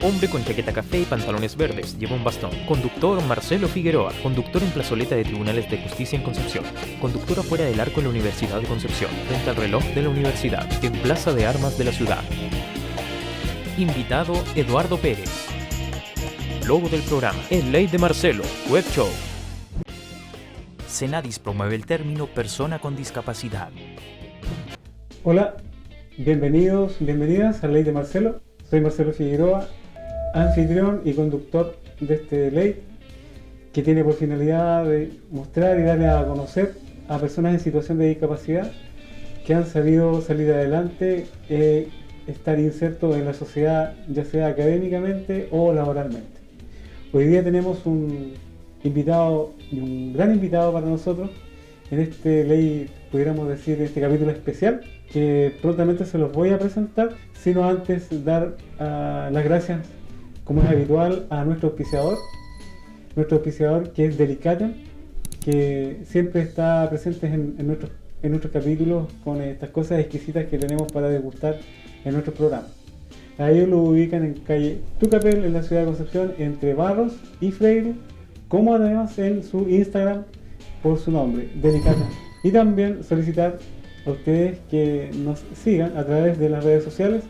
Hombre con chaqueta café y pantalones verdes, lleva un bastón. Conductor Marcelo Figueroa, conductor en plazoleta de Tribunales de Justicia en Concepción. Conductor afuera del arco en la Universidad de Concepción, frente al reloj de la universidad, en Plaza de Armas de la ciudad. Invitado Eduardo Pérez. Logo del programa, El Ley de Marcelo, Web Show. Senadis promueve el término persona con discapacidad. Hola, bienvenidas a Ley de Marcelo. Soy Marcelo Figueroa, anfitrión y conductor de este ley que tiene por finalidad de mostrar y darle a conocer a personas en situación de discapacidad que han sabido salir adelante, estar insertos en la sociedad, ya sea académicamente o laboralmente. Hoy día tenemos un invitado y un gran invitado para nosotros en este ley, pudiéramos decir, este capítulo especial, que prontamente se los voy a presentar, sino antes dar las gracias, como es habitual, a nuestro auspiciador que es Delicaten, que siempre está presente en nuestros capítulos con estas cosas exquisitas que tenemos para degustar en nuestros programas. A ellos lo ubican en calle Tucapel, en la ciudad de Concepción, entre Barros y Freire, como además en su Instagram por su nombre, Delicaten. Y también solicitar a ustedes que nos sigan a través de las redes sociales,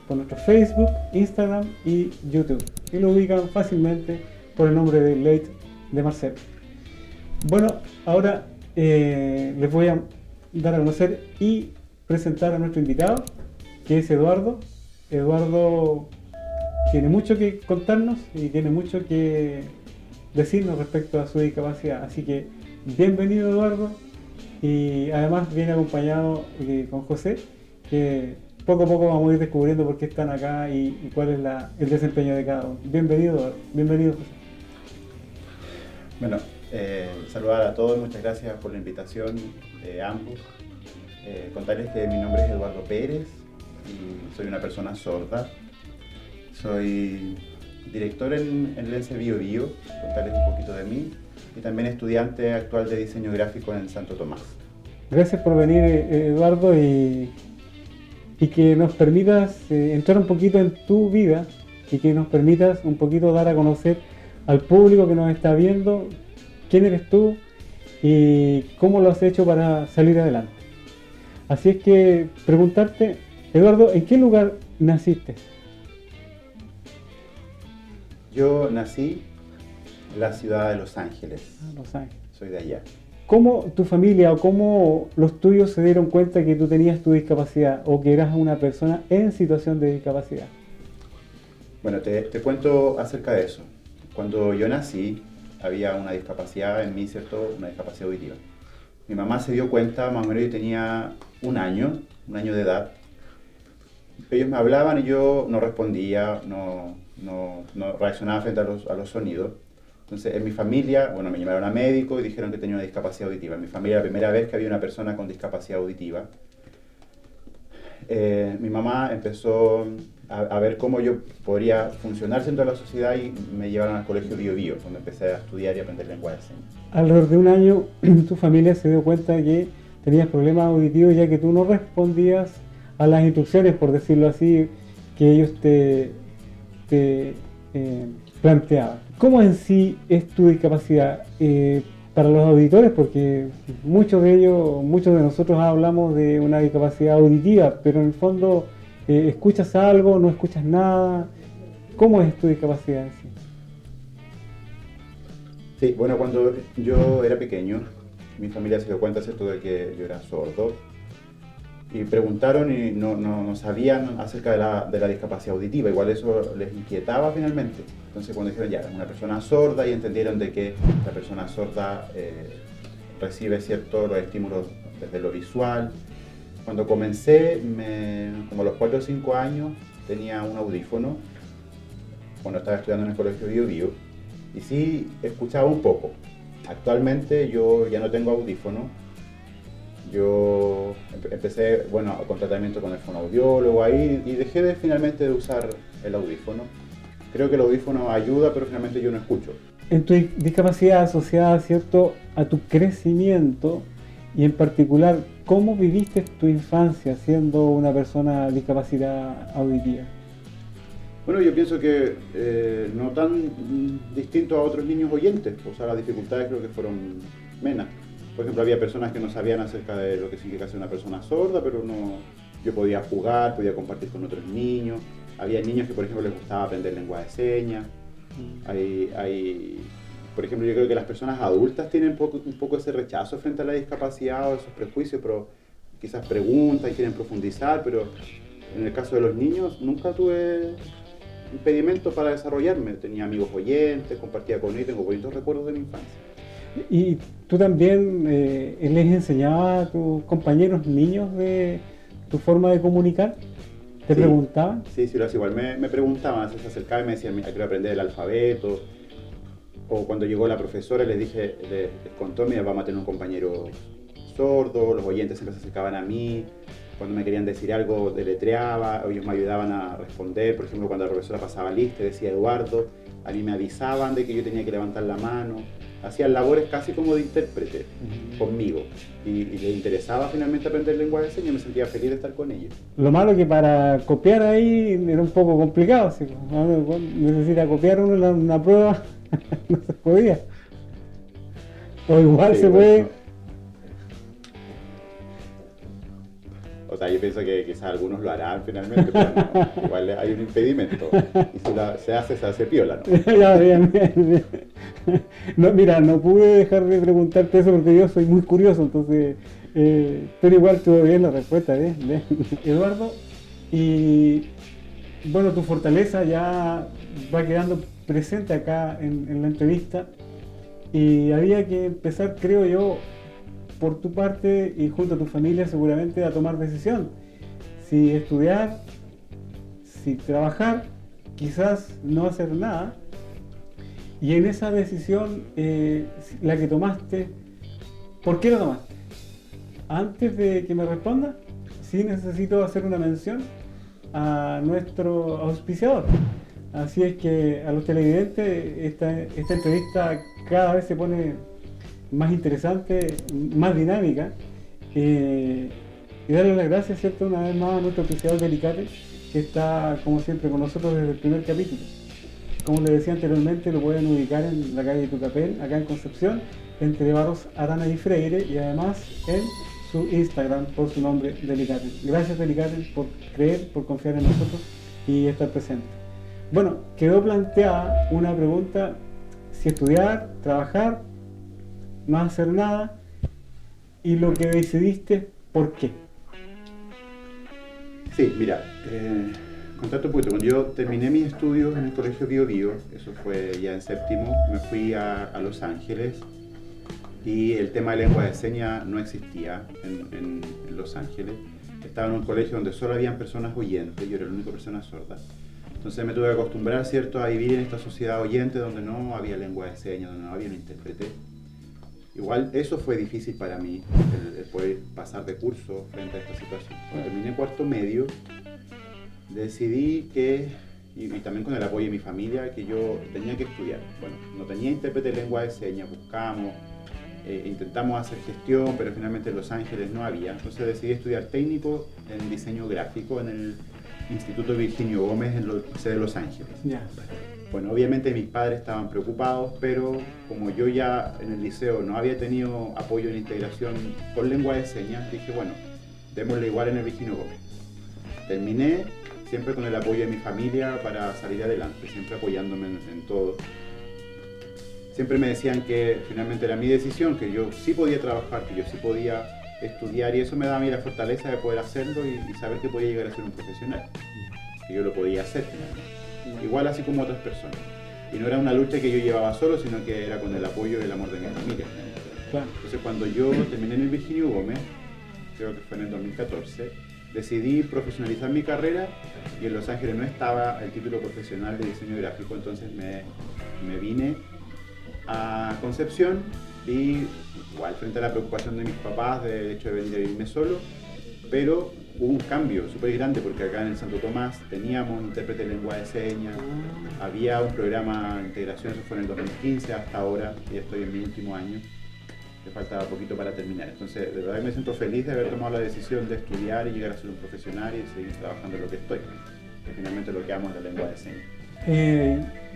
por nuestro Facebook, Instagram y YouTube. Y lo ubican fácilmente por el nombre de Ley de Marcelo. Bueno, ahora les voy a dar a conocer y presentar a nuestro invitado, que es Eduardo. Eduardo tiene mucho que contarnos y tiene mucho que decirnos respecto a su discapacidad. Así que bienvenido, Eduardo. Y además viene acompañado con José, que poco a poco vamos a ir descubriendo por qué están acá y cuál es el desempeño de cada uno. Bienvenido, José. Bueno, saludar a todos, muchas gracias por la invitación de ambos. Contarles que mi nombre es Eduardo Pérez y soy una persona sorda. Soy director en el ENSE Bio Bio, contarles un poquito de mí, y también estudiante actual de diseño gráfico en Santo Tomás. Gracias por venir, Eduardo, y que nos permitas entrar un poquito en tu vida y que nos permitas un poquito dar a conocer al público que nos está viendo quién eres tú y cómo lo has hecho para salir adelante. Así es que preguntarte, Eduardo, ¿en qué lugar naciste? Yo nací en la ciudad de Los Ángeles. Los Ángeles. Soy de allá. ¿Cómo tu familia o cómo los tuyos se dieron cuenta que tú tenías tu discapacidad o que eras una persona en situación de discapacidad? Bueno, te cuento acerca de eso. Cuando yo nací, había una discapacidad en mí, ¿cierto? Una discapacidad auditiva. Mi mamá se dio cuenta, más o menos yo tenía un año de edad. Ellos me hablaban y yo no respondía, no reaccionaba frente a los sonidos. Entonces, en mi familia, bueno, me llamaron a médico y dijeron que tenía una discapacidad auditiva. En mi familia, la primera vez que había una persona con discapacidad auditiva. Mi mamá empezó a ver cómo yo podría funcionar dentro de la sociedad y me llevaron al colegio Bio Bio, donde empecé a estudiar y aprender lenguaje de señas. Alrededor de un año, tu familia se dio cuenta de que tenías problemas auditivos ya que tú no respondías a las instrucciones, por decirlo así, que ellos te planteaban. ¿Cómo en sí es tu discapacidad? Para los auditores, porque muchos de nosotros hablamos de una discapacidad auditiva, pero en el fondo escuchas algo, no escuchas nada. ¿Cómo es tu discapacidad en sí? Sí, bueno, cuando yo era pequeño, mi familia se dio cuenta, ¿cierto?, de que yo era sordo. Y preguntaron y no sabían acerca de la discapacidad auditiva, igual eso les inquietaba finalmente. Entonces cuando dijeron ya, es una persona sorda, y entendieron de que la persona sorda recibe ciertos los estímulos desde lo visual. Cuando comencé, como a los 4 o 5 años, tenía un audífono, cuando estaba estudiando en el colegio Bio Bio, y sí escuchaba un poco. Actualmente yo ya no tengo audífono. Yo empecé, con tratamiento con el fonoaudiólogo ahí y dejé finalmente de usar el audífono. Creo que el audífono ayuda, pero finalmente yo no escucho. En tu discapacidad asociada, ¿cierto?, a tu crecimiento y en particular, ¿cómo viviste tu infancia siendo una persona discapacidad auditiva? Bueno, yo pienso que no tan distinto a otros niños oyentes, o sea, las dificultades creo que fueron menos. Por ejemplo, había personas que no sabían acerca de lo que significa ser una persona sorda, pero no, yo podía jugar, podía compartir con otros niños. Había niños que, por ejemplo, les gustaba aprender lengua de señas. Por ejemplo, yo creo que las personas adultas tienen un poco ese rechazo frente a la discapacidad o esos prejuicios, pero quizás preguntan y quieren profundizar, pero en el caso de los niños nunca tuve impedimento para desarrollarme. Tenía amigos oyentes, compartía con ellos, tengo bonitos recuerdos de mi infancia. ¿Y tú también les enseñabas a tus compañeros niños de tu forma de comunicar? ¿Te preguntaban? Sí, lo hacía igual. Me preguntaban, se acercaban y me decían, quiero aprender el alfabeto. O cuando llegó la profesora les contó, mira, vamos a tener un compañero sordo, los oyentes siempre se acercaban a mí. Cuando me querían decir algo, deletreaba, ellos me ayudaban a responder. Por ejemplo, cuando la profesora pasaba lista, decía Eduardo, a mí me avisaban de que yo tenía que levantar la mano. Hacían labores casi como de intérprete conmigo. Y les interesaba finalmente aprender lengua de señas, me sentía feliz de estar con ellos. Lo malo que para copiar ahí era un poco complicado. Si necesita copiar una prueba, no se podía. O igual se puede. No. O sea, yo pienso que quizás algunos lo harán finalmente, pero no, igual hay un impedimento. Y si se hace piola, ¿no? Ya, bien. No, mira, no pude dejar de preguntarte eso porque yo soy muy curioso, entonces, pero igual estuvo bien la respuesta, bien. Eduardo, y bueno, tu fortaleza ya va quedando presente acá en la entrevista y había que empezar, creo yo, por tu parte y junto a tu familia seguramente a tomar decisión. Si estudiar, si trabajar, quizás no hacer nada. Y en esa decisión, la que tomaste, ¿por qué la tomaste? Antes de que me responda, sí necesito hacer una mención a nuestro auspiciador. Así es que a los televidentes esta entrevista cada vez se pone más interesante, más dinámica, y darle las gracias, ¿cierto?, una vez más a nuestro auspiciador Delicate, que está como siempre con nosotros desde el primer capítulo. Como les decía anteriormente, lo pueden ubicar en la calle Tucapel, acá en Concepción, entre Barros Arana y Freire, y además en su Instagram por su nombre, Delicate. Gracias, Delicate, por creer, por confiar en nosotros y estar presente. Bueno, quedó planteada una pregunta: si estudiar, trabajar, no hacer nada, y lo que decidiste, ¿por qué? Sí, mira, contarte un poquito. Cuando yo terminé mis estudios en el colegio Bio Bio, eso fue ya en séptimo, me fui a Los Ángeles y el tema de lengua de señas no existía en Los Ángeles. Estaba en un colegio donde solo habían personas oyentes, yo era la única persona sorda. Entonces me tuve que acostumbrar, ¿cierto?, a vivir en esta sociedad oyente donde no había lengua de señas, donde no había un intérprete. Igual eso fue difícil para mí, el poder pasar de curso frente a esta situación. Cuando terminé cuarto medio, decidí que, y también con el apoyo de mi familia, que yo tenía que estudiar. Bueno, no tenía intérprete de lengua de señas, buscamos, intentamos hacer gestión, pero finalmente en Los Ángeles no había. Entonces decidí estudiar técnico en diseño gráfico en el Instituto Virginio Gómez en la sede de Los Ángeles. Ya. Bueno, obviamente mis padres estaban preocupados, pero como yo ya en el liceo no había tenido apoyo en integración con lengua de señas, dije, bueno, démosle igual en el Virginio Gómez. Terminé siempre con el apoyo de mi familia para salir adelante, siempre apoyándome en todo. Siempre me decían que finalmente era mi decisión, que yo sí podía trabajar, que yo sí podía estudiar, y eso me daba a mí la fortaleza de poder hacerlo y saber que podía llegar a ser un profesional, que yo lo podía hacer finalmente. Igual así como otras personas. Y no era una lucha que yo llevaba solo, sino que era con el apoyo y el amor de mi familia. Claro. Entonces cuando yo terminé en el Virginio Gómez, creo que fue en el 2014, decidí profesionalizar mi carrera y en Los Ángeles no estaba el título profesional de diseño gráfico, entonces me vine a Concepción y igual frente a la preocupación de mis papás del hecho de venir a vivirme solo, pero hubo un cambio súper grande porque acá en el Santo Tomás teníamos un intérprete de lengua de señas, había un programa de integración, eso fue en el 2015 hasta ahora, y estoy en mi último año, me faltaba poquito para terminar. Entonces, de verdad me siento feliz de haber tomado la decisión de estudiar y llegar a ser un profesional y seguir trabajando en lo que estoy. que finalmente lo que amo es la lengua de señas.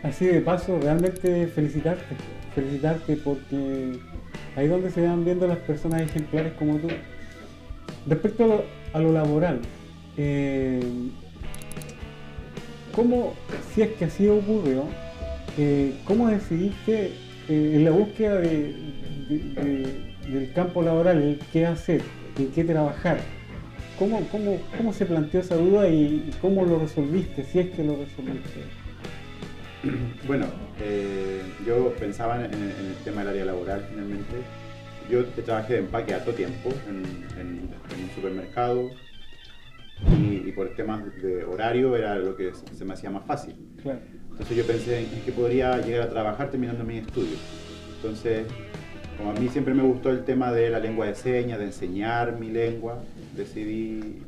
Así de paso, realmente felicitarte porque ahí es donde se van viendo las personas ejemplares como tú. Respecto a lo laboral, ¿cómo, si es que así ocurrió, cómo decidiste en la búsqueda del campo laboral, qué hacer, en qué trabajar? ¿Cómo se planteó esa duda y cómo lo resolviste, si es que lo resolviste? Bueno, yo pensaba en el tema del área laboral finalmente. Yo trabajé de empaque harto tiempo en un supermercado y por temas de horario era lo que se me hacía más fácil. Claro. Entonces yo pensé en que podría llegar a trabajar terminando mis estudios. Entonces, como a mí siempre me gustó el tema de la lengua de señas, de enseñar mi lengua, decidí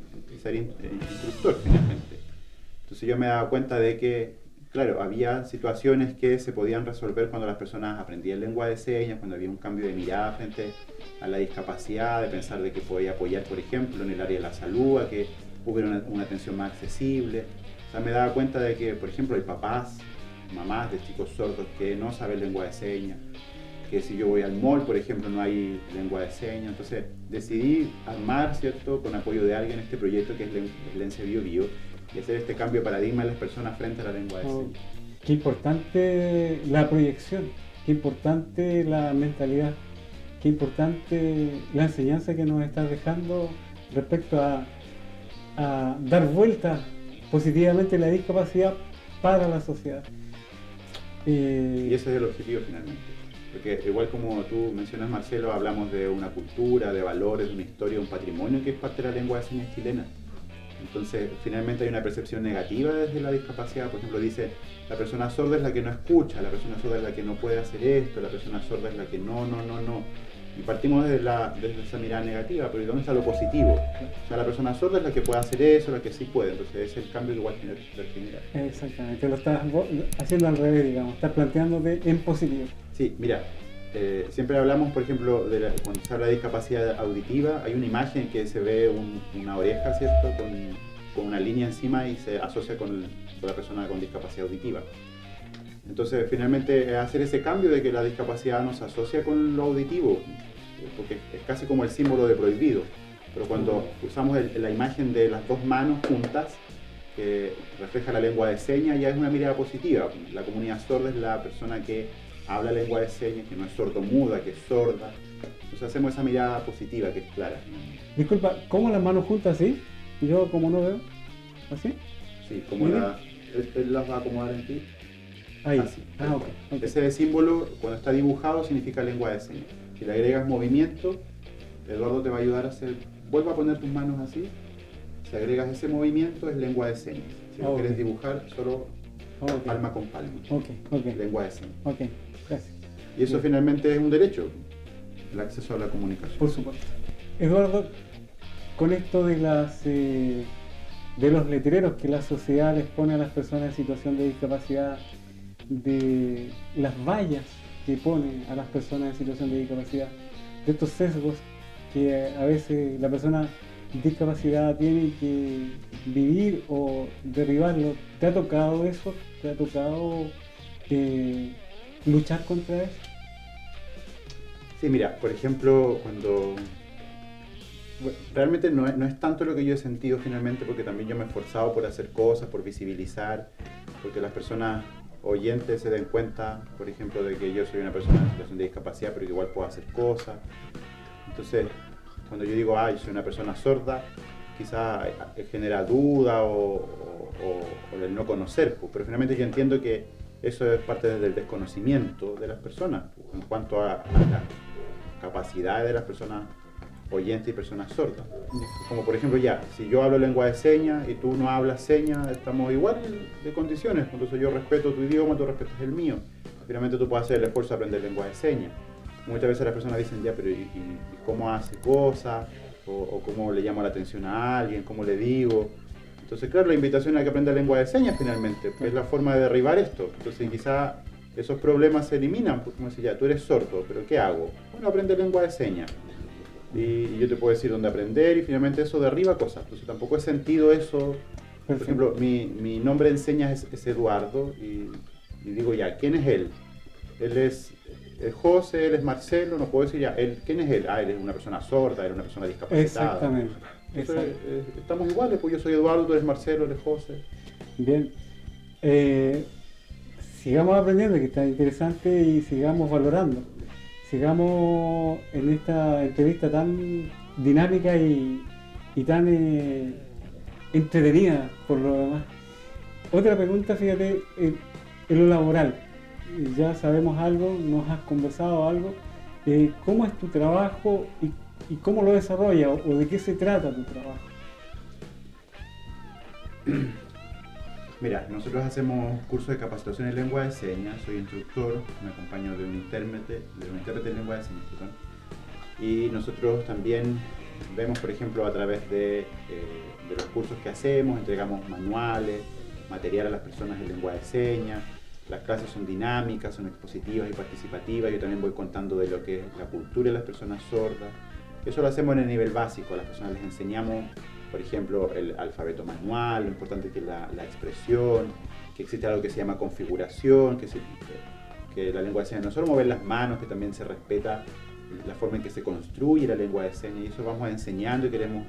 ser instructor finalmente. Entonces yo me daba cuenta de que, claro, había situaciones que se podían resolver cuando las personas aprendían lengua de señas, cuando había un cambio de mirada frente a la discapacidad, de pensar de que podía apoyar, por ejemplo, en el área de la salud, a que hubiera una atención más accesible. O sea, me daba cuenta de que, por ejemplo, hay papás, mamás de chicos sordos que no saben lengua de señas, que si yo voy al mall, por ejemplo, no hay lengua de señas. Entonces decidí armar, ¿cierto?, con apoyo de alguien, este proyecto que es Lense Bio Bio, y hacer este cambio de paradigma en las personas frente a la lengua de señas. Qué importante la proyección, qué importante la mentalidad, qué importante la enseñanza que nos estás dejando respecto a dar vuelta positivamente la discapacidad para la sociedad. Y ese es el objetivo finalmente. Porque igual como tú mencionas, Marcelo, hablamos de una cultura, de valores, de una historia, de un patrimonio que es parte de la lengua de señas chilena. Entonces, finalmente hay una percepción negativa desde la discapacidad. Por ejemplo, dice, la persona sorda es la que no escucha, la persona sorda es la que no puede hacer esto, la persona sorda es la que no. Y partimos desde esa mirada negativa, pero ¿dónde está lo positivo? O sea, la persona sorda es la que puede hacer eso, la que sí puede. Entonces, es el cambio que igual tiene que generar. Exactamente, lo estás haciendo al revés, digamos, estás planteándote en positivo. Sí, mira, siempre hablamos, por ejemplo, cuando se habla de discapacidad auditiva, hay una imagen que se ve una oreja, ¿cierto?, con una línea encima y se asocia con la persona con discapacidad auditiva. Entonces, finalmente, hacer ese cambio de que la discapacidad no se asocia con lo auditivo, porque es casi como el símbolo de prohibido. Pero cuando usamos la imagen de las dos manos juntas, que refleja la lengua de señas, ya es una mirada positiva. La comunidad sorda es la persona que habla lengua de señas, que no es sordomuda, que es sorda. Entonces hacemos esa mirada positiva que es clara. Disculpa, ¿cómo las manos juntas así? Yo como no veo, ¿así? Sí, como él las va a acomodar en ti. Ahí. Así. Okay. Ese símbolo, cuando está dibujado, significa lengua de señas. Si le agregas movimiento, Eduardo te va a ayudar a hacer. Vuelva a poner tus manos así. Si agregas ese movimiento, es lengua de señas. Si lo quieres dibujar, solo palma con palma. Lengua de señas. Ok, gracias. Y eso finalmente es un derecho, el acceso a la comunicación. Por supuesto. Eduardo, con esto de los letreros que la sociedad les pone a las personas en situación de discapacidad, de las vallas que pone a las personas en situación de discapacidad, de estos sesgos que a veces la persona discapacidad tiene que vivir o derribarlo. ¿Te ha tocado eso? ¿Te ha tocado luchar contra eso? Sí, mira, por ejemplo, realmente no es tanto lo que yo he sentido finalmente, porque también yo me he esforzado por hacer cosas, por visibilizar, porque las personas oyentes se den cuenta, por ejemplo, de que yo soy una persona en situación de discapacidad, pero que igual puedo hacer cosas. Entonces, cuando yo digo, yo soy una persona sorda, quizá genera duda o el no conocer, pero finalmente yo entiendo que eso es parte del desconocimiento de las personas en cuanto a las capacidades de las personas oyentes y personas sordas. Como por ejemplo, si yo hablo lengua de señas y tú no hablas señas, estamos igual de condiciones. Entonces yo respeto tu idioma, tú respetas el mío. Finalmente tú puedes hacer el esfuerzo de aprender lengua de señas. Muchas veces las personas dicen, pero ¿y cómo hace cosas? O cómo le llamo la atención a alguien, cómo le digo. Entonces, claro, la invitación es que aprenda lengua de señas finalmente, es la forma de derribar esto. Entonces, quizá esos problemas se eliminan, porque como decía, tú eres sordo, pero ¿qué hago? Bueno, aprende lengua de señas. Y yo te puedo decir dónde aprender y finalmente eso derriba cosas. Entonces, tampoco he sentido eso Por ejemplo, mi nombre en señas es Eduardo y digo ya, ¿quién es él? Él es José, él es Marcelo, no puedo decir ya, ¿quién es él? Él es una persona sorda, él es una persona discapacitada. Exactamente. Entonces, estamos iguales, pues yo soy Eduardo, tú eres Marcelo, eres José. Bien. Sigamos aprendiendo, que está interesante, y sigamos valorando. Sigamos en esta entrevista tan dinámica y tan entretenida por lo demás. Otra pregunta, fíjate, en lo laboral. Ya sabemos algo, nos has conversado algo. ¿Cómo es tu trabajo y cómo lo desarrollas o de qué se trata tu trabajo? Mira, nosotros hacemos cursos de capacitación en lengua de señas, soy instructor, me acompaño de un intérprete de lengua de señas, perdón. Y nosotros también vemos, por ejemplo, a través de los cursos que hacemos, entregamos manuales, material a las personas en lengua de señas. Las clases son dinámicas, son expositivas y participativas. Yo también voy contando de lo que es la cultura de las personas sordas. Eso lo hacemos en el nivel básico. A las personas les enseñamos, por ejemplo, el alfabeto manual, lo importante que es la expresión, que existe algo que se llama configuración, que la lengua de señas no solo mover las manos, que también se respeta la forma en que se construye la lengua de señas. Y eso vamos enseñando y queremos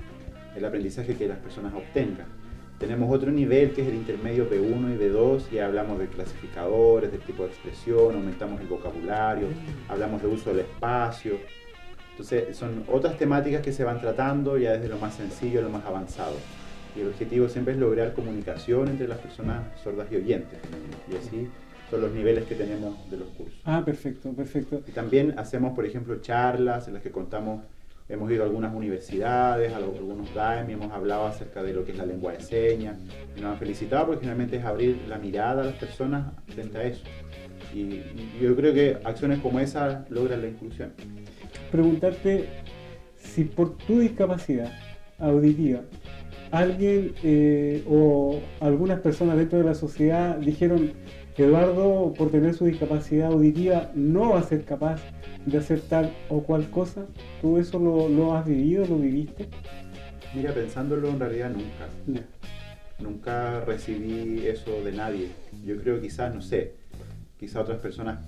el aprendizaje que las personas obtengan. Tenemos otro nivel que es el intermedio B1 y B2, y hablamos de clasificadores, del tipo de expresión, aumentamos el vocabulario, hablamos de uso del espacio. Entonces son otras temáticas que se van tratando ya desde lo más sencillo a lo más avanzado. Y el objetivo siempre es lograr comunicación entre las personas sordas y oyentes. Y así son los niveles que tenemos de los cursos. Perfecto, perfecto. Y también hacemos, por ejemplo, charlas en las que contamos. Hemos ido a algunas universidades, a algunos DAEM, y hemos hablado acerca de lo que es la lengua de señas. Y nos han felicitado porque finalmente es abrir la mirada a las personas frente a eso. Y yo creo que acciones como esas logran la inclusión. Preguntarte si por tu discapacidad auditiva alguien o algunas personas dentro de la sociedad dijeron: Eduardo, por tener su discapacidad auditiva, no va a ser capaz de hacer tal o cual cosa. ¿Tú eso lo has vivido, lo viviste? Mira, pensándolo, en realidad nunca. No. Nunca recibí eso de nadie. Yo creo quizás, no sé, quizás otras personas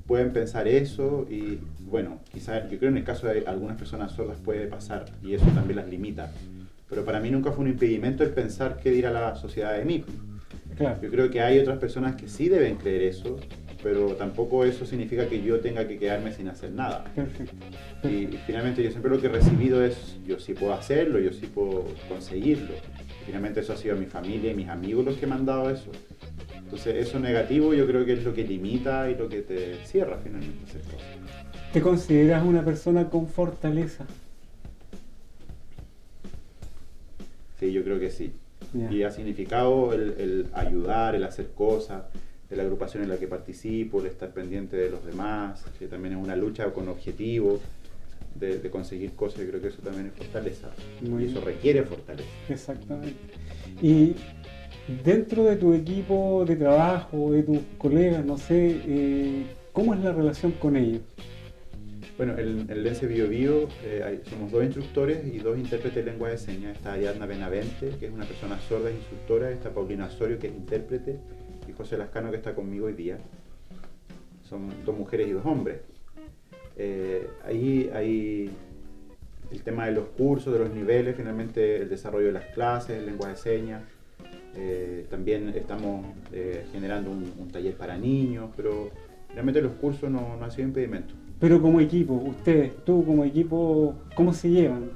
pueden pensar eso y, bueno, quizás yo creo en el caso de algunas personas sordas puede pasar y eso también las limita. Pero para mí nunca fue un impedimento el pensar qué dirá la sociedad de mí. Claro. Yo creo que hay otras personas que sí deben creer eso, pero tampoco eso significa que yo tenga que quedarme sin hacer nada. Perfecto. Y finalmente yo siempre lo que he recibido es: yo sí puedo hacerlo, yo sí puedo conseguirlo. Finalmente eso ha sido mi familia y mis amigos los que me han dado eso. Entonces eso negativo yo creo que es lo que limita y lo que te cierra finalmente hacer cosas. ¿Te consideras una persona con fortaleza? Sí, yo creo que sí. Yeah. Y ha significado el ayudar, el hacer cosas, de la agrupación en la que participo, el estar pendiente de los demás, que también es una lucha con objetivos, de conseguir cosas. Yo creo que eso también es fortaleza. Muy y eso bien. requiere fortaleza. Exactamente. Y dentro de tu equipo de trabajo, de tus colegas, no sé, ¿cómo es la relación con ellos? Bueno, en el ENSE Bio Bio somos 2 instructores y 2 intérpretes de lengua de señas. Está Ariadna Benavente, que es una persona sorda e instructora, está Paulina Osorio, que es intérprete, y José Lascano, que está conmigo hoy día. Son 2 mujeres y 2 hombres. Ahí hay el tema de los cursos, de los niveles, finalmente el desarrollo de las clases, lengua de señas. También estamos generando un taller para niños, pero realmente los cursos no han sido impedimento. Pero como equipo, ustedes, tú como equipo, ¿cómo se llevan?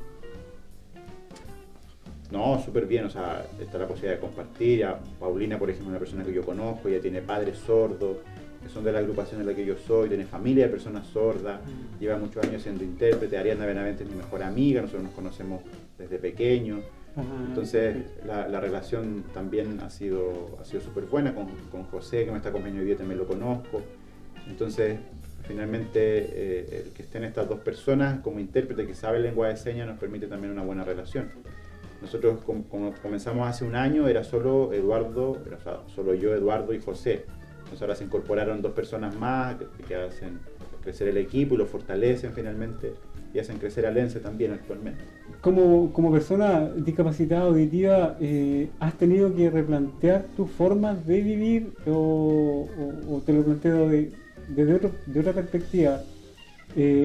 No, súper bien, o sea, está la posibilidad de compartir. A Paulina, por ejemplo, una persona que yo conozco, ella tiene padres sordos, que son de la agrupación en la que yo soy, tiene familia de personas sordas, lleva muchos años siendo intérprete. Ariadna Benavente es mi mejor amiga, nosotros nos conocemos desde pequeños. Entonces la relación también ha sido súper buena con José, que me está acompañando hoy día, también lo conozco. Entonces, finalmente, el que estén estas 2 personas como intérprete que sabe lengua de señas nos permite también una buena relación. Nosotros, como comenzamos hace un año, era solo solo yo, Eduardo y José. Entonces ahora se incorporaron 2 personas más que hacen crecer el equipo y lo fortalecen finalmente y hacen crecer al ENSE también actualmente. Como persona discapacitada auditiva, ¿has tenido que replantear tus formas de vivir o te lo planteo de otra perspectiva?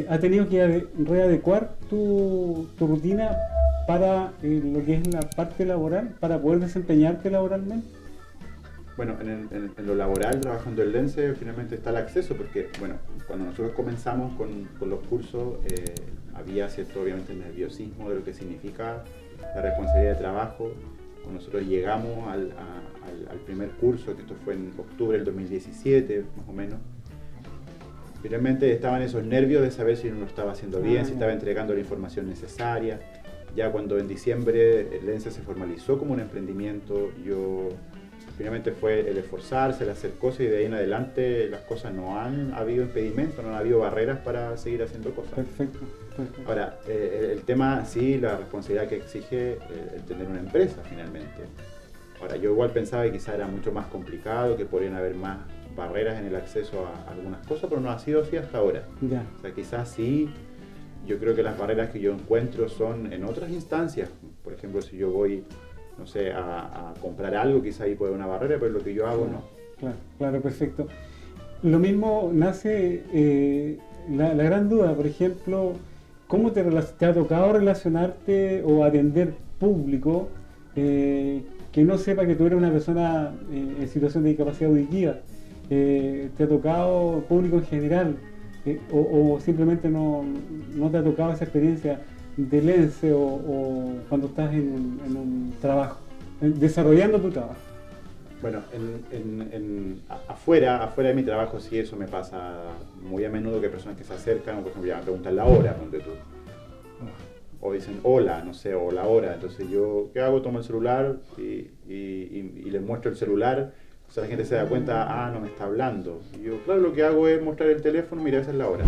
¿Has tenido que readecuar tu rutina para lo que es la parte laboral, para poder desempeñarte laboralmente? Bueno, en lo laboral, trabajando en ENSE, finalmente está el acceso, porque, bueno, cuando nosotros comenzamos con los cursos, había cierto, obviamente, nerviosismo de lo que significa la responsabilidad de trabajo. Cuando nosotros llegamos al primer curso, que esto fue en octubre del 2017, más o menos, finalmente estaban esos nervios de saber si uno lo estaba haciendo bien, si estaba entregando la información necesaria. Ya cuando en diciembre el ENSE se formalizó como un emprendimiento, finalmente fue el esforzarse, el hacer cosas, y de ahí en adelante las cosas no han habido impedimentos, no han habido barreras para seguir haciendo cosas. Perfecto. Ahora, el tema, sí, la responsabilidad que exige el tener una empresa finalmente. Ahora, yo igual pensaba que quizá era mucho más complicado, que podrían haber más barreras en el acceso a algunas cosas, pero no ha sido así hasta ahora. Ya. O sea, quizás sí, yo creo que las barreras que yo encuentro son en otras instancias. Por ejemplo, si yo voy, no sé, a comprar algo, quizá ahí puede haber una barrera, pero lo que yo hago no. Claro, perfecto. Lo mismo nace la gran duda, por ejemplo, ¿cómo te ha tocado relacionarte o atender público que no sepa que tú eres una persona en situación de discapacidad auditiva? ¿Te ha tocado público en general? O simplemente no te ha tocado esa experiencia del ENSE o cuando estás en un trabajo, desarrollando tu trabajo? Bueno, afuera de mi trabajo sí, eso me pasa muy a menudo, que hay personas que se acercan o, por ejemplo, ya me preguntan la hora, donde tú, o dicen hola, no sé, o la hora. Entonces yo, ¿qué hago? Tomo el celular y les muestro el celular. O sea, la gente se da cuenta, no me está hablando. Y yo, claro, lo que hago es mostrar el teléfono, mira, esa es la hora.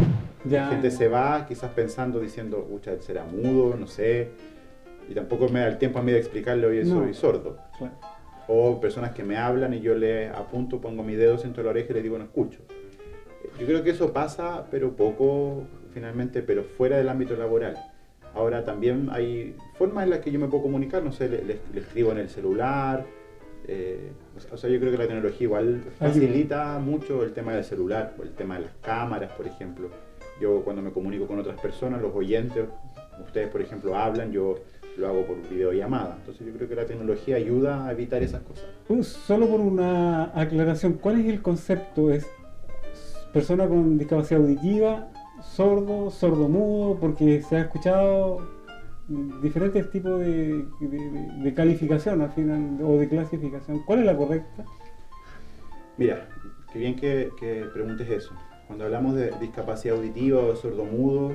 La gente se va quizás pensando, diciendo, él será mudo, no sé. Y tampoco me da el tiempo a mí de explicarle, oye, soy sordo. Claro. O personas que me hablan y yo le apunto, pongo mi dedo dentro de la oreja y le digo, no escucho. Yo creo que eso pasa, pero poco, finalmente, pero fuera del ámbito laboral. Ahora también hay formas en las que yo me puedo comunicar, no sé, le escribo en el celular. O sea, yo creo que la tecnología igual facilita mucho el tema del celular, o el tema de las cámaras, por ejemplo. Yo cuando me comunico con otras personas, los oyentes, ustedes por ejemplo hablan, yo lo hago por videollamada. Entonces yo creo que la tecnología ayuda a evitar esas cosas. Solo por una aclaración, ¿cuál es el concepto? ¿Es persona con discapacidad auditiva, sordo, sordomudo? Porque se ha escuchado diferentes tipos de calificación al final, o de clasificación. ¿Cuál es la correcta? Mira, qué bien que preguntes eso. Cuando hablamos de discapacidad auditiva o sordomudo,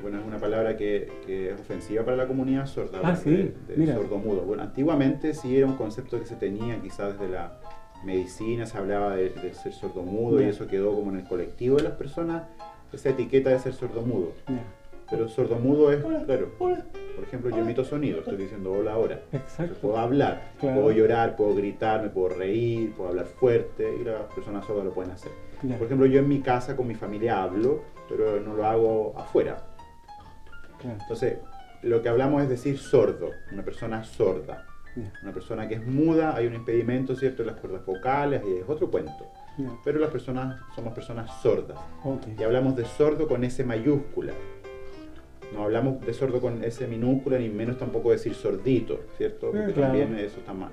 bueno, es una palabra que es ofensiva para la comunidad sorda, sí, de sordomudo. Bueno, antiguamente sí era un concepto que se tenía, quizás desde la medicina se hablaba de ser sordomudo, y eso quedó como en el colectivo de las personas, esa etiqueta de ser sordomudo. Pero sordomudo es, claro, por ejemplo, yo emito sonido, estoy diciendo hola ahora. Exacto. Puedo hablar, puedo llorar, puedo gritar, me puedo reír, puedo hablar fuerte, y las personas sordas lo pueden hacer. Por ejemplo, yo en mi casa con mi familia hablo, pero no lo hago afuera. Entonces, lo que hablamos es decir sordo, una persona sorda. Una persona que es muda, hay un impedimento, ¿cierto?, en las cuerdas vocales, y es otro cuento. Pero las personas somos personas sordas. Y hablamos de sordo con S mayúscula. No hablamos de sordo con S minúscula, ni menos tampoco decir sordito, ¿cierto? Porque también eso está mal.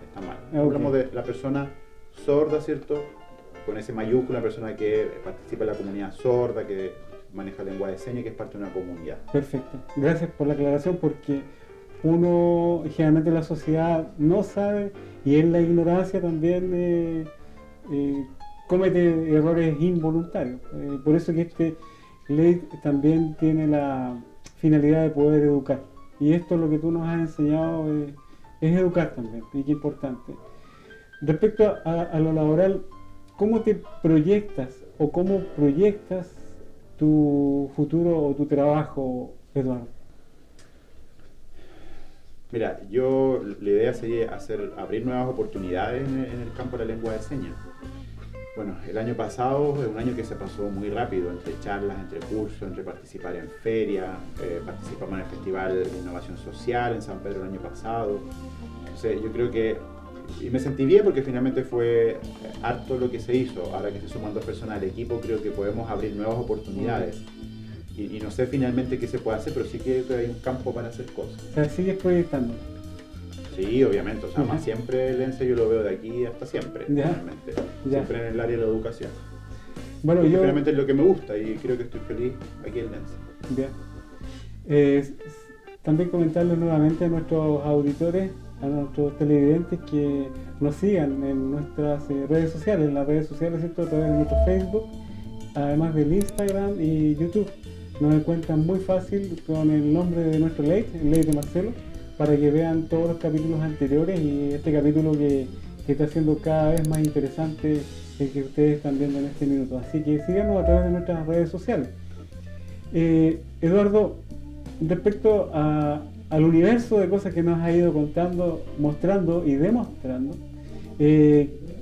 Hablamos de la persona sorda, ¿cierto?, con S mayúscula, una persona que participa en la comunidad sorda, que maneja lengua de señas y que es parte de una comunidad. Perfecto. Gracias por la aclaración, porque uno generalmente la sociedad no sabe, y en la ignorancia también comete errores involuntarios. Por eso que este ley también tiene la finalidad de poder educar, y esto es lo que tú nos has enseñado, es educar también, y qué importante. Respecto a lo laboral, ¿cómo te proyectas o cómo proyectas tu futuro o tu trabajo, Eduardo? Mira, la idea sería abrir nuevas oportunidades en el campo de la lengua de señas. Bueno, el año pasado es un año que se pasó muy rápido, entre charlas, entre cursos, entre participar en ferias, participamos en el Festival de Innovación Social en San Pedro el año pasado. Entonces yo creo que, y me sentí bien porque finalmente fue harto lo que se hizo. Ahora que se suman 2 personas al equipo, creo que podemos abrir nuevas oportunidades. Y no sé finalmente qué se puede hacer, pero sí creo que hay un campo para hacer cosas. O sea, sigues proyectando. Sí, obviamente, o sea, más siempre el ENSE yo lo veo de aquí hasta siempre, finalmente. Siempre en el área de la educación. Bueno, porque finalmente es lo que me gusta y creo que estoy feliz aquí en el ENSE. Bien. También comentarles nuevamente a nuestros auditores, a nuestros televidentes, que nos sigan en nuestras redes sociales, en las redes sociales, ¿cierto? A través de nuestro Facebook, además del Instagram y YouTube. Nos encuentran muy fácil con el nombre de nuestro late, el late de Marcelo, para que vean todos los capítulos anteriores y este capítulo que está siendo cada vez más interesante, el que ustedes están viendo en este minuto. Así que síganos a través de nuestras redes sociales. Eduardo, respecto al universo de cosas que nos ha ido contando, mostrando y demostrando,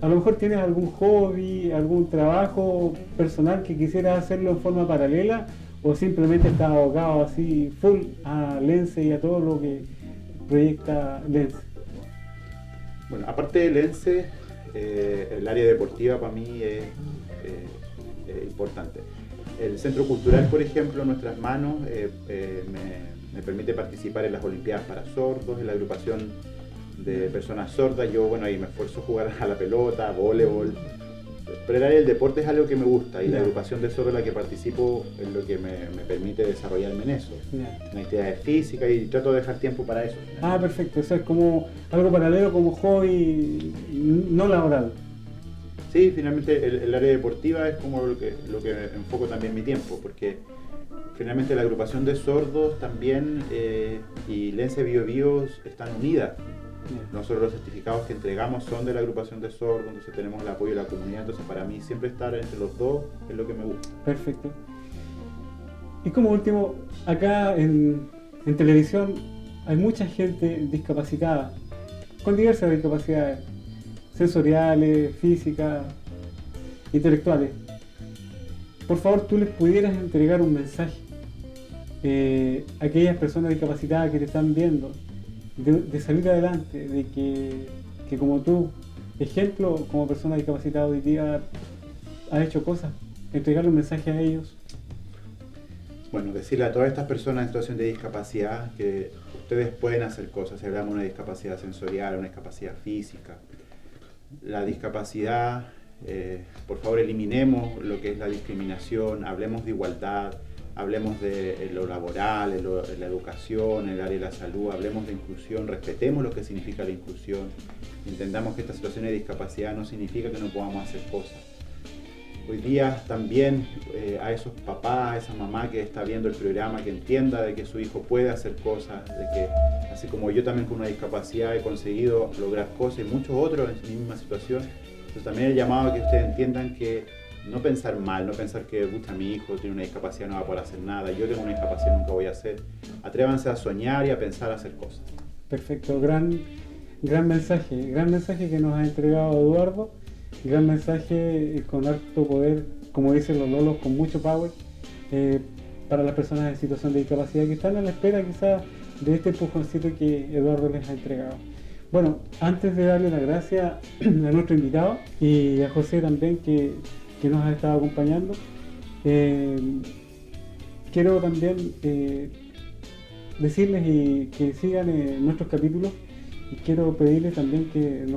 a lo mejor tienes algún hobby, algún trabajo personal que quisieras hacerlo en forma paralela, o simplemente estás abocado así full a Lense y a todo lo que proyecta Lense. Bueno, aparte de Lense, el área deportiva para mí es importante. El Centro Cultural, por ejemplo, en nuestras manos, me permite participar en las Olimpiadas para Sordos, en la agrupación de personas sordas. Yo, bueno, ahí me esfuerzo a jugar a la pelota, voleibol. Pero el área del deporte es algo que me gusta y la agrupación de sordos en la que participo es lo que me permite desarrollarme en eso. En actividades físicas, y trato de dejar tiempo para eso. Ah, perfecto. Eso es como algo paralelo, como hobby no laboral. Sí, finalmente el área deportiva es como lo que enfoco también mi tiempo, porque finalmente la agrupación de sordos también y Lense Bio Bio están unidas. Nosotros los certificados que entregamos son de la agrupación de sordos, entonces tenemos el apoyo de la comunidad, entonces para mí siempre estar entre los dos es lo que me gusta. Perfecto. Y como último, acá en televisión hay mucha gente discapacitada, con diversas discapacidades, sensoriales, físicas, intelectuales. Por favor, tú les pudieras entregar un mensaje a aquellas personas discapacitadas que te están viendo, de salir adelante, de que como tú, ejemplo, como persona discapacitada hoy día, has hecho cosas, entregarle un mensaje a ellos. Bueno, decirle a todas estas personas en situación de discapacidad que ustedes pueden hacer cosas. Si hablamos de una discapacidad sensorial, una discapacidad física, la discapacidad, por favor eliminemos lo que es la discriminación, hablemos de igualdad, hablemos de lo laboral, en la educación, en el área de la salud, hablemos de inclusión, respetemos lo que significa la inclusión, entendamos que esta situación de discapacidad no significa que no podamos hacer cosas. Hoy día también a esos papás, a esa mamá que está viendo el programa, que entienda de que su hijo puede hacer cosas, de que así como yo también con una discapacidad he conseguido lograr cosas y muchos otros en su misma situación. Entonces también el llamado a que ustedes entiendan que no pensar mal, no pensar que mi hijo tiene una discapacidad, no va a poder hacer nada, yo tengo una discapacidad, nunca voy a hacer. Atrévanse a soñar y a pensar a hacer cosas. Perfecto, gran mensaje que nos ha entregado Eduardo, gran mensaje con harto poder, como dicen los lolos, con mucho power, para las personas en situación de discapacidad que están a la espera quizás de este empujoncito que Eduardo les ha entregado. Bueno, antes de darle las gracias a nuestro invitado y a José también que nos ha estado acompañando, quiero también decirles y que sigan nuestros capítulos, y quiero pedirles también que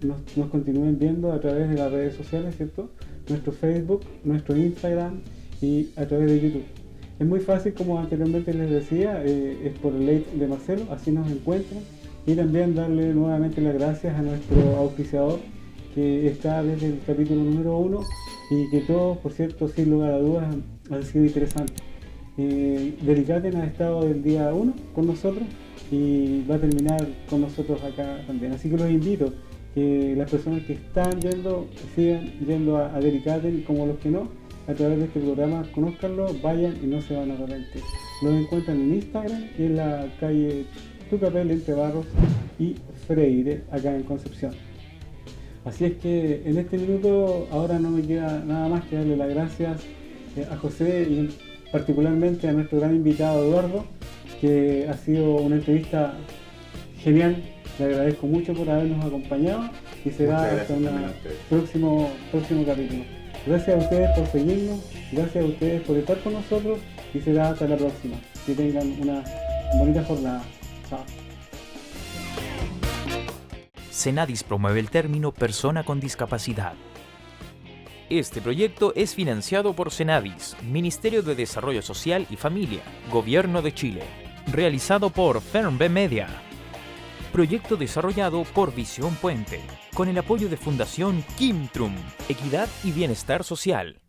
nos continúen viendo a través de las redes sociales, ¿cierto? Nuestro Facebook, nuestro Instagram y a través de YouTube. Es muy fácil, como anteriormente les decía, es por el late de Marcelo, así nos encuentran, y también darle nuevamente las gracias a nuestro auspiciador que está desde el capítulo número 1 y que todos, por cierto, sin lugar a dudas, han sido interesantes. Delicaten ha estado del día 1 con nosotros y va a terminar con nosotros acá también. Así que los invito que las personas que están yendo sigan yendo a Delicaten, como los que no, a través de este programa, conózcanlo, vayan y no se van a arrepentir. Los encuentran en Instagram y en la calle Tucapel entre Barros y Freire, acá en Concepción. Así es que en este minuto ahora no me queda nada más que darle las gracias a José y particularmente a nuestro gran invitado Eduardo, que ha sido una entrevista genial. Le agradezco mucho por habernos acompañado y será hasta un próximo capítulo. Gracias a ustedes por seguirnos, gracias a ustedes por estar con nosotros y será hasta la próxima. Que tengan una bonita jornada. Chao. Senadis promueve el término persona con discapacidad. Este proyecto es financiado por Senadis, Ministerio de Desarrollo Social y Familia, Gobierno de Chile. Realizado por Fernb Media. Proyecto desarrollado por Visión Puente, con el apoyo de Fundación Kimtrum, Equidad y Bienestar Social.